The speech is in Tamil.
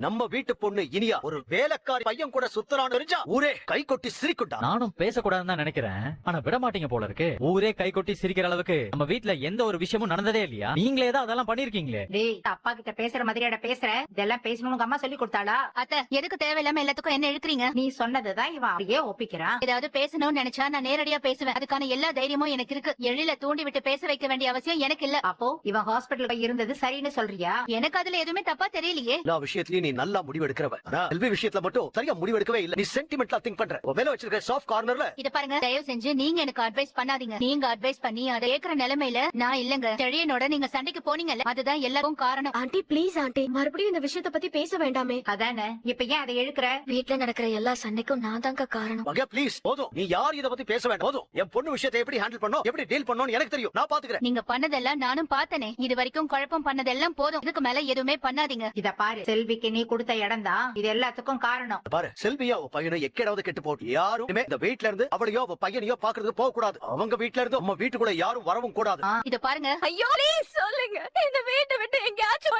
நம்ம வீட்டு பொண்ணு இனியா ஒரு வேலைக்காரி பையன் கூட சுத்தறான்னு தெரிஞ்சா ஊரே கை கொட்டி சிரிக்குண்டா. நானும் பேசக்கூடாதுன்னு தான் நினைக்கிறேன், ஆனா விட மாட்டீங்க போல இருக்கு. ஊரே கை கொட்டி சிரிக்கிற அளவுக்கு நம்ம வீட்ல எந்த ஒரு விஷயமும் நடந்ததே இல்லையா? நீங்களே தான் அதெல்லாம் பண்ணிருக்கீங்களே. டேய், அப்பா கிட்ட பேசுற மாதிரியாட பேசுற? இதெல்லாம் பேசணும்னு அம்மா சொல்லி கொடுத்தாளா? அத்தை, எதுக்கு தேவையில்லாம எல்லாத்துக்கும் என்ன இழுக்கிறீங்க? நீ சொன்னதுதான் இவன் அப்படியே ஒப்பிக்கிறான். ஏதாவது பேசணும்னு நினைச்சா நான் நேரடியா பேசுவேன். அதுக்கான எல்லா தைரியமும் எனக்கு இருக்கு. எழில தூண்டி விட்டு பேச வைக்க வேண்டிய அவசியம் எனக்கு இல்ல. அப்போ இவன் ஹாஸ்பிடல் போய் இருந்தது சரின்னு சொல்றியா? எனக்கு அதுல எதுவுமே தப்பா தெரியலையே. எல்லா விஷயத்திலயும் நீ நல்லா முடிவெடுக்கிறவ. ஆனா செல்வி விஷயத்துல மட்டும் சரியா முடிவெடுக்கவே இல்ல. நீ சென்டிமெண்டலா திங்க் பண்ற. உன் மேல வச்சிருக்க சாஃப்ட் கார்னர்ல. இத பாருங்க, தயவு செஞ்சு நீங்க எனக்கு அட்வைஸ் பண்ணாதீங்க. நீங்க அட்வைஸ் பண்ணி அதை கேக்குற நிலைமையில நான் இல்லங்க. செழியனோட நீங்க சண்டைக்கு போனீங்கல்ல, அதுதான் எல்லாருக்கும் காரணம். ஆண்டி ப்ளீஸ் ஆண்டி, மறுபடியும் இந்த விஷயத்தை பத்தி பேச வேண்டாமே. அதானே, இப்ப ஏன் அதை இழுக்கிற? வீட்ல நடக்கிற எல்லா சண்டைக்கும் நான் தாங்க காரணம். மகா ப்ளீஸ் போதும். நீ யார் இத பத்தி பேச வேண்டாம். போதும். என் பொண்ணு விஷயத்தை எப்படி ஹேண்டில் பண்ணனும், எப்படி டீல் பண்ணனும் எனக்கு தெரியும். நான் பாத்துக்கிறேன். நீங்க பண்ணதெல்லாம் நானும் பார்த்தனே. இது வரைக்கும் குழப்பம் பண்ணதெல்லாம் போதும். இதுக்கு மேல எதுவுமே பண்ணாதீங்க. இத பாரு, செல்விக்கு நீ கொடுத்த இடம் தான் இது எல்லாத்துக்கும் காரணம். பாரு, செல்வியா அவ பையனை எக்கேடாவது கெட்டு போட்டு யாரும் இந்த வீட்ல இருந்து அவளையோ அவ பையனையோ பாக்குறதுக்கு போக கூடாது. அவங்க வீட்ல இருந்து நம்ம வீட்டுக்குள்ள யாரும் வரவும் கூடாது. இத பாருங்க. ஐயோ ப்ளீஸ் சொல்லுங்க, இந்த வீட்டை விட்டு எங்கேயாச்சும்